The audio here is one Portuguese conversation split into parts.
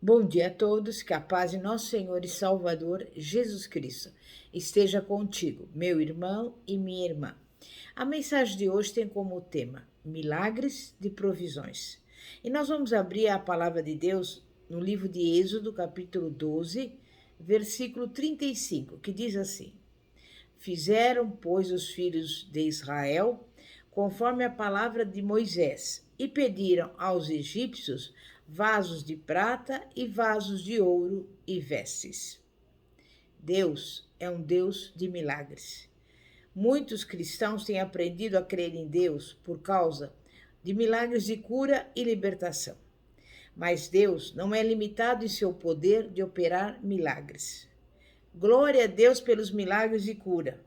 Bom dia a todos, que a paz de nosso Senhor e Salvador Jesus Cristo esteja contigo, meu irmão e minha irmã. A mensagem de hoje tem como tema Milagres de Provisões. E nós vamos abrir a palavra de Deus no livro de Êxodo, capítulo 12, versículo 35, que diz assim: Fizeram, pois, os filhos de Israel conforme a palavra de Moisés, e pediram aos egípcios vasos de prata e vasos de ouro e vestes. Deus é um Deus de milagres. Muitos cristãos têm aprendido a crer em Deus por causa de milagres de cura e libertação. Mas Deus não é limitado em seu poder de operar milagres. Glória a Deus pelos milagres de cura,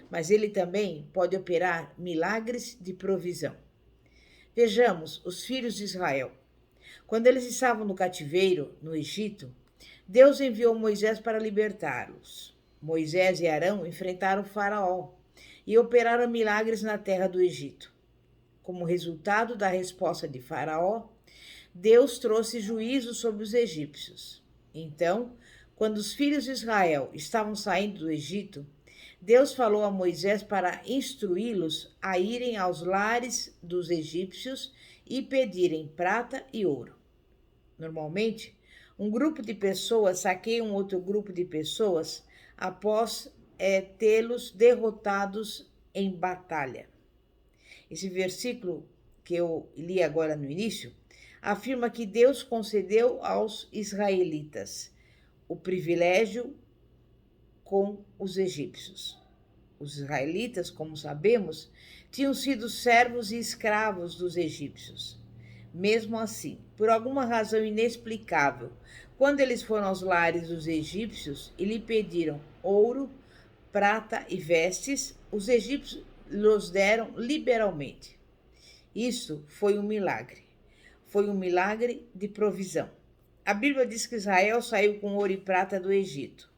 mas Ele também pode operar milagres de provisão. Vejamos os filhos de Israel. Quando eles estavam no cativeiro, no Egito, Deus enviou Moisés para libertá-los. Moisés e Arão enfrentaram Faraó e operaram milagres na terra do Egito. Como resultado da resposta de Faraó, Deus trouxe juízo sobre os egípcios. Então, quando os filhos de Israel estavam saindo do Egito, Deus falou a Moisés para instruí-los a irem aos lares dos egípcios e pedirem prata e ouro. Normalmente, um grupo de pessoas saqueia um outro grupo de pessoas após tê-los derrotados em batalha. Esse versículo que eu li agora no início afirma que Deus concedeu aos israelitas o privilégio com os egípcios. Os israelitas, como sabemos, tinham sido servos e escravos dos egípcios. Mesmo assim, por alguma razão inexplicável, quando eles foram aos lares dos egípcios e lhe pediram ouro, prata e vestes, os egípcios lhes deram liberalmente. Isso foi um milagre. Foi um milagre de provisão. A Bíblia diz que Israel saiu com ouro e prata do Egito.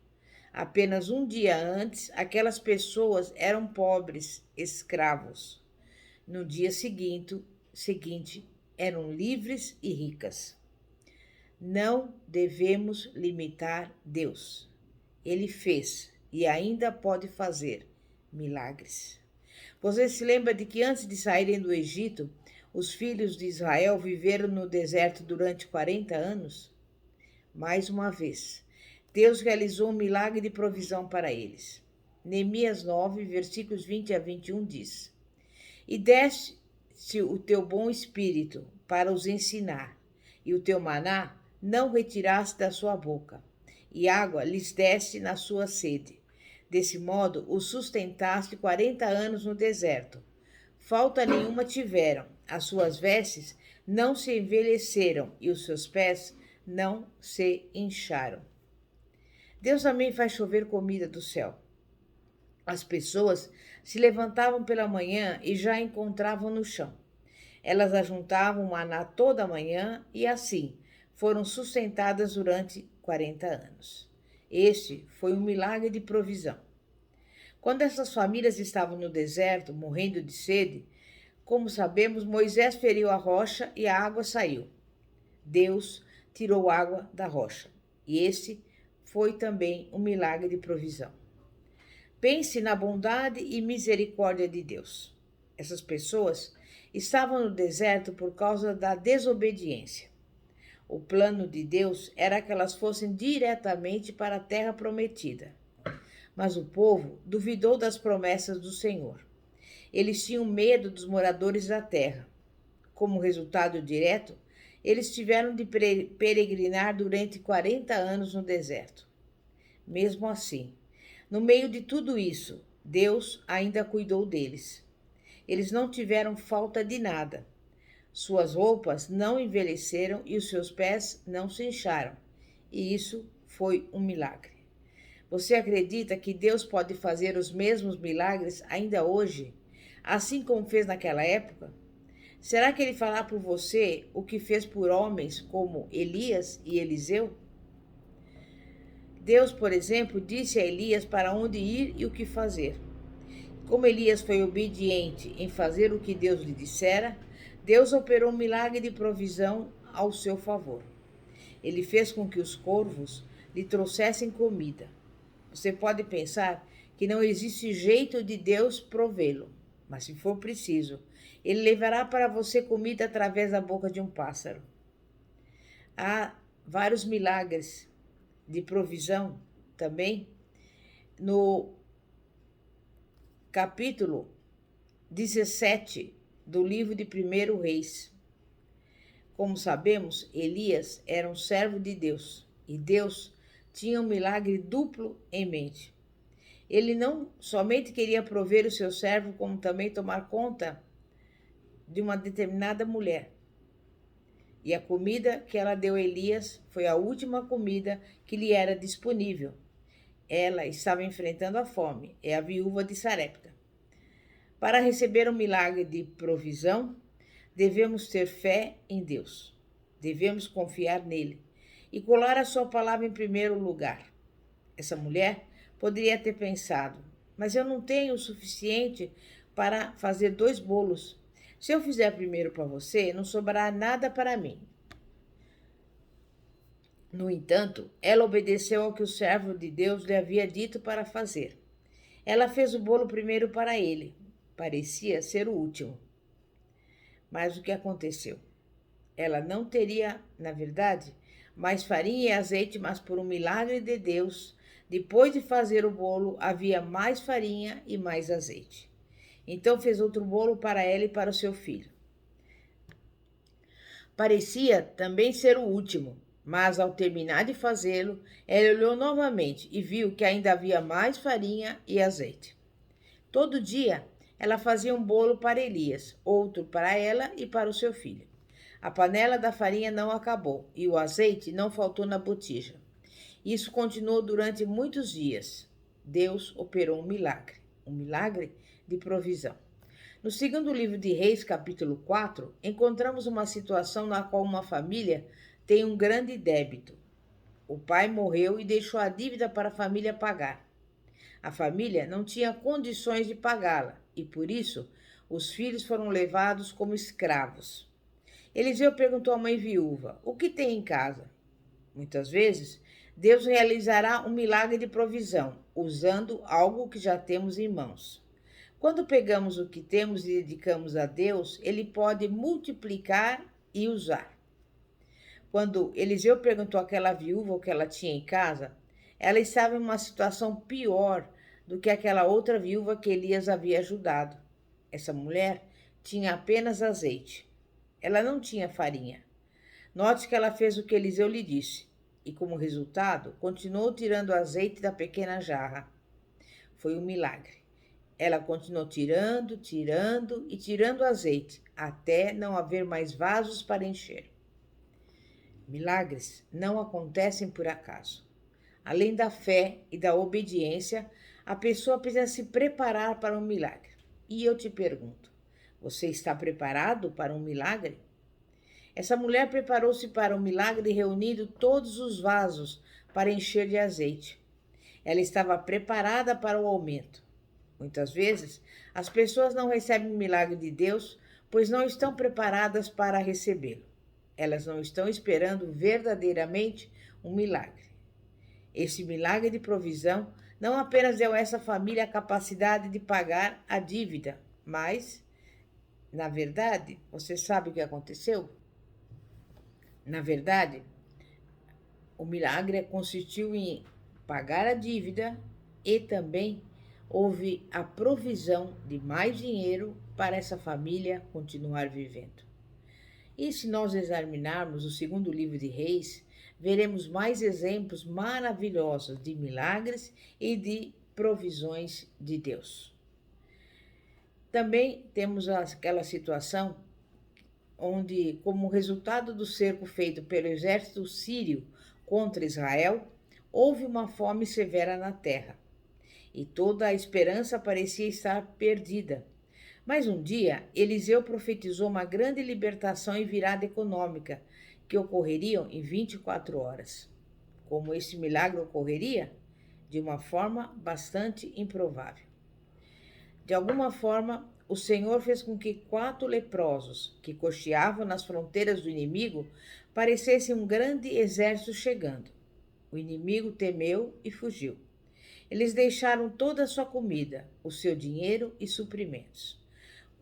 Apenas um dia antes, aquelas pessoas eram pobres, escravos. No dia seguinte, eram livres e ricas. Não devemos limitar Deus. Ele fez e ainda pode fazer milagres. Você se lembra de que antes de saírem do Egito, os filhos de Israel viveram no deserto durante 40 anos? Mais uma vez, Deus realizou um milagre de provisão para eles. Neemias 9, versículos 20 a 21 diz: E deste o teu bom espírito para os ensinar, e o teu maná não retiraste da sua boca, e água lhes deste na sua sede. Desse modo os sustentaste 40 anos no deserto. Falta nenhuma tiveram, as suas vestes não se envelheceram e os seus pés não se incharam. Deus também faz chover comida do céu. As pessoas se levantavam pela manhã e já a encontravam no chão. Elas ajuntavam maná toda a manhã e assim foram sustentadas durante 40 anos. Este foi um milagre de provisão. Quando essas famílias estavam no deserto, morrendo de sede, como sabemos, Moisés feriu a rocha e a água saiu. Deus tirou água da rocha. E esse foi também um milagre de provisão. Pense na bondade e misericórdia de Deus. Essas pessoas estavam no deserto por causa da desobediência. O plano de Deus era que elas fossem diretamente para a terra prometida. Mas o povo duvidou das promessas do Senhor. Eles tinham medo dos moradores da terra. Como resultado direto, eles tiveram de peregrinar durante 40 anos no deserto. Mesmo assim, no meio de tudo isso, Deus ainda cuidou deles. Eles não tiveram falta de nada. Suas roupas não envelheceram e os seus pés não se incharam. E isso foi um milagre. Você acredita que Deus pode fazer os mesmos milagres ainda hoje, assim como fez naquela época? Será que Ele fará por você o que fez por homens como Elias e Eliseu? Deus, por exemplo, disse a Elias para onde ir e o que fazer. Como Elias foi obediente em fazer o que Deus lhe dissera, Deus operou um milagre de provisão ao seu favor. Ele fez com que os corvos lhe trouxessem comida. Você pode pensar que não existe jeito de Deus provê-lo, mas se for preciso, ele levará para você comida através da boca de um pássaro. Há vários milagres de provisão também no capítulo 17 do livro de 1 Reis. Como sabemos, Elias era um servo de Deus e Deus tinha um milagre duplo em mente. Ele não somente queria prover o seu servo, como também tomar conta de uma determinada mulher. E a comida que ela deu a Elias foi a última comida que lhe era disponível. Ela estava enfrentando a fome, é a viúva de Sarepta. Para receber um milagre de provisão, devemos ter fé em Deus. Devemos confiar nele e colar a sua palavra em primeiro lugar. Essa mulher poderia ter pensado, mas eu não tenho o suficiente para fazer 2 bolos. Se eu fizer primeiro para você, não sobrará nada para mim. No entanto, ela obedeceu ao que o servo de Deus lhe havia dito para fazer. Ela fez o bolo primeiro para ele. Parecia ser o último. Mas o que aconteceu? Ela não teria, na verdade, mais farinha e azeite, mas por um milagre de Deus, depois de fazer o bolo, havia mais farinha e mais azeite. Então fez outro bolo para ela e para o seu filho. Parecia também ser o último, mas ao terminar de fazê-lo, ela olhou novamente e viu que ainda havia mais farinha e azeite. Todo dia, ela fazia um bolo para Elias, outro para ela e para o seu filho. A panela da farinha não acabou e o azeite não faltou na botija. Isso continuou durante muitos dias. Deus operou um milagre de provisão. No segundo livro de Reis, capítulo 4, encontramos uma situação na qual uma família tem um grande débito. O pai morreu e deixou a dívida para a família pagar. A família não tinha condições de pagá-la e, por isso, os filhos foram levados como escravos. Eliseu perguntou à mãe viúva: "O que tem em casa?" Muitas vezes, Deus realizará um milagre de provisão, usando algo que já temos em mãos. Quando pegamos o que temos e dedicamos a Deus, Ele pode multiplicar e usar. Quando Eliseu perguntou àquela viúva o que ela tinha em casa, ela estava em uma situação pior do que aquela outra viúva que Elias havia ajudado. Essa mulher tinha apenas azeite. Ela não tinha farinha. Note que ela fez o que Eliseu lhe disse e, como resultado, continuou tirando o azeite da pequena jarra. Foi um milagre. Ela continuou tirando e tirando azeite, até não haver mais vasos para encher. Milagres não acontecem por acaso. Além da fé e da obediência, a pessoa precisa se preparar para um milagre. E eu te pergunto, você está preparado para um milagre? Essa mulher preparou-se para um milagre reunindo todos os vasos para encher de azeite. Ela estava preparada para o aumento. Muitas vezes, as pessoas não recebem o milagre de Deus, pois não estão preparadas para recebê-lo. Elas não estão esperando verdadeiramente um milagre. Esse milagre de provisão não apenas deu a essa família a capacidade de pagar a dívida, mas, na verdade, você sabe o que aconteceu? Na verdade, o milagre consistiu em pagar a dívida e também houve a provisão de mais dinheiro para essa família continuar vivendo. E se nós examinarmos o segundo livro de Reis, veremos mais exemplos maravilhosos de milagres e de provisões de Deus. Também temos aquela situação onde, como resultado do cerco feito pelo exército sírio contra Israel, houve uma fome severa na terra e toda a esperança parecia estar perdida. Mas um dia, Eliseu profetizou uma grande libertação e virada econômica que ocorreriam em 24 horas. Como esse milagre ocorreria? De uma forma bastante improvável. De alguma forma, o Senhor fez com que 4 leprosos, que cocheavam nas fronteiras do inimigo, parecessem um grande exército chegando. O inimigo temeu e fugiu. Eles deixaram toda a sua comida, o seu dinheiro e suprimentos.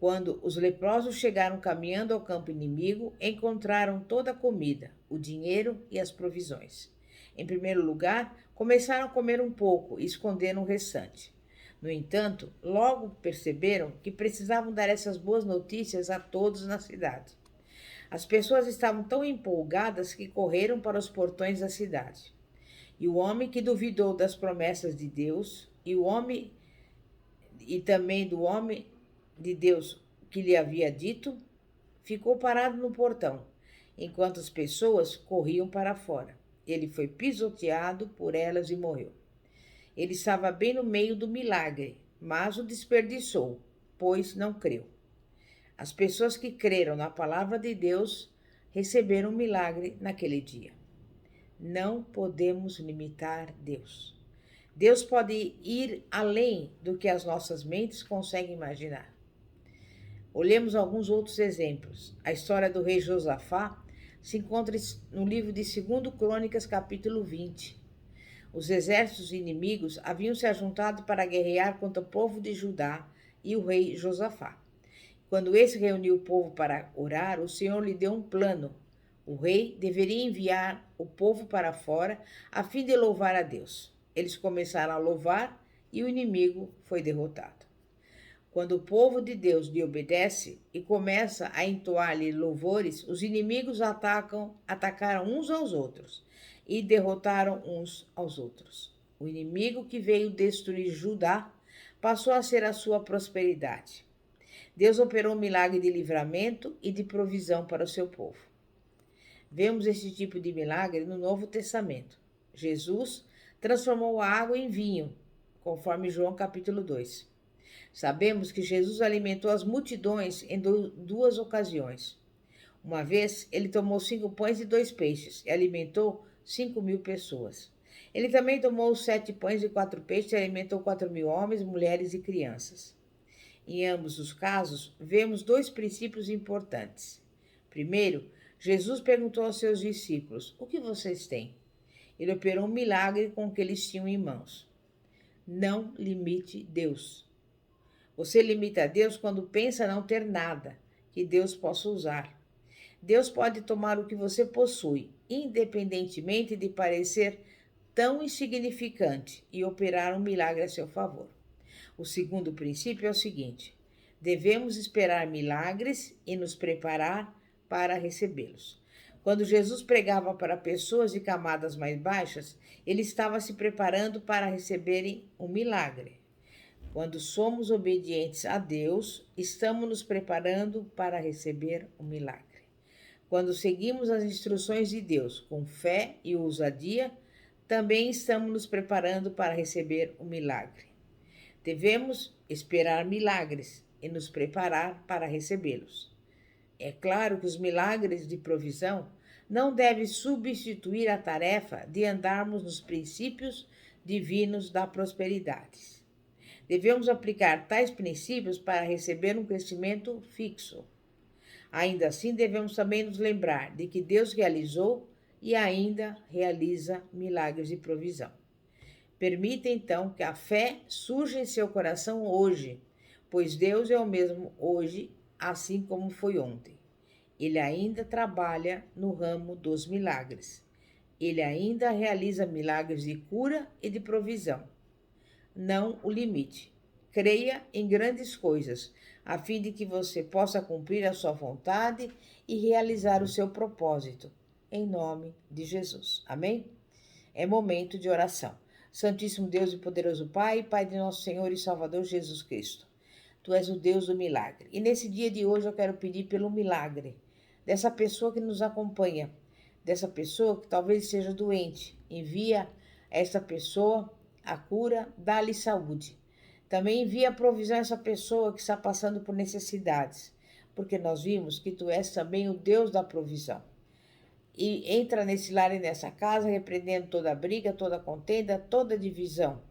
Quando os leprosos chegaram caminhando ao campo inimigo, encontraram toda a comida, o dinheiro e as provisões. Em primeiro lugar, começaram a comer um pouco e esconderam o restante. No entanto, logo perceberam que precisavam dar essas boas notícias a todos na cidade. As pessoas estavam tão empolgadas que correram para os portões da cidade. E o homem que duvidou das promessas de Deus, e também do homem de Deus que lhe havia dito, ficou parado no portão, enquanto as pessoas corriam para fora. Ele foi pisoteado por elas e morreu. Ele estava bem no meio do milagre, mas o desperdiçou, pois não creu. As pessoas que creram na palavra de Deus receberam um milagre naquele dia. Não podemos limitar Deus. Deus pode ir além do que as nossas mentes conseguem imaginar. Olhemos alguns outros exemplos. A história do rei Josafá se encontra no livro de 2 Crônicas, capítulo 20. Os exércitos inimigos haviam se ajuntado para guerrear contra o povo de Judá e o rei Josafá. Quando esse reuniu o povo para orar, o Senhor lhe deu um plano. O rei deveria enviar o povo para fora a fim de louvar a Deus. Eles começaram a louvar e o inimigo foi derrotado. Quando o povo de Deus lhe obedece e começa a entoar-lhe louvores, os inimigos atacaram uns aos outros e derrotaram uns aos outros. O inimigo que veio destruir Judá passou a ser a sua prosperidade. Deus operou um milagre de livramento e de provisão para o seu povo. Vemos esse tipo de milagre no Novo Testamento. Jesus transformou a água em vinho, conforme João capítulo 2. Sabemos que Jesus alimentou as multidões em 2 ocasiões. Uma vez, ele tomou 5 pães e 2 peixes e alimentou 5.000 pessoas. Ele também tomou 7 pães e 4 peixes e alimentou 4.000 homens, mulheres e crianças. Em ambos os casos, vemos 2 princípios importantes. Primeiro, Jesus perguntou aos seus discípulos: "O que vocês têm?" Ele operou um milagre com o que eles tinham em mãos. Não limite Deus. Você limita a Deus quando pensa não ter nada que Deus possa usar. Deus pode tomar o que você possui, independentemente de parecer tão insignificante, e operar um milagre a seu favor. O segundo princípio é o seguinte: devemos esperar milagres e nos preparar para recebê-los. Quando Jesus pregava para pessoas de camadas mais baixas, ele estava se preparando para receberem um milagre. Quando somos obedientes a Deus, estamos nos preparando para receber um milagre. Quando seguimos as instruções de Deus com fé e ousadia, também estamos nos preparando para receber um milagre. Devemos esperar milagres e nos preparar para recebê-los. É claro que os milagres de provisão não devem substituir a tarefa de andarmos nos princípios divinos da prosperidade. Devemos aplicar tais princípios para receber um crescimento fixo. Ainda assim, devemos também nos lembrar de que Deus realizou e ainda realiza milagres de provisão. Permita então que a fé surja em seu coração hoje, pois Deus é o mesmo hoje, assim como foi ontem. Ele ainda trabalha no ramo dos milagres. Ele ainda realiza milagres de cura e de provisão. Não o limite. Creia em grandes coisas, a fim de que você possa cumprir a sua vontade e realizar o seu propósito. Em nome de Jesus. Amém? É momento de oração. Santíssimo Deus e poderoso Pai, Pai de nosso Senhor e Salvador Jesus Cristo. Tu és o Deus do milagre. E nesse dia de hoje eu quero pedir pelo milagre dessa pessoa que nos acompanha, dessa pessoa que talvez seja doente. Envia a essa pessoa a cura, dá-lhe saúde. Também envia a provisão a essa pessoa que está passando por necessidades, porque nós vimos que Tu és também o Deus da provisão. E entra nesse lar e nessa casa, repreendendo toda briga, toda contenda, toda divisão.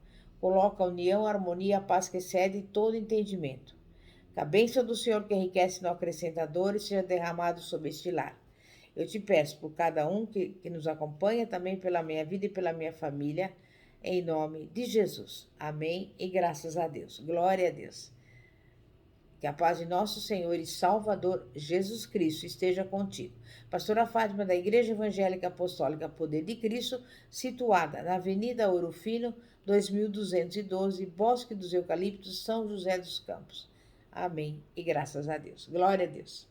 Coloca a união, a harmonia, a paz que excede todo entendimento. Que a bênção do Senhor que enriquece no acrescentador seja derramado sobre este lar. Eu te peço por cada um que nos acompanha, também pela minha vida e pela minha família, em nome de Jesus. Amém e graças a Deus. Glória a Deus. Que a paz de nosso Senhor e Salvador Jesus Cristo esteja contigo. Pastora Fátima, da Igreja Evangélica Apostólica Poder de Cristo, situada na Avenida Ouro Fino, 2212, Bosque dos Eucaliptos, São José dos Campos. Amém e graças a Deus. Glória a Deus.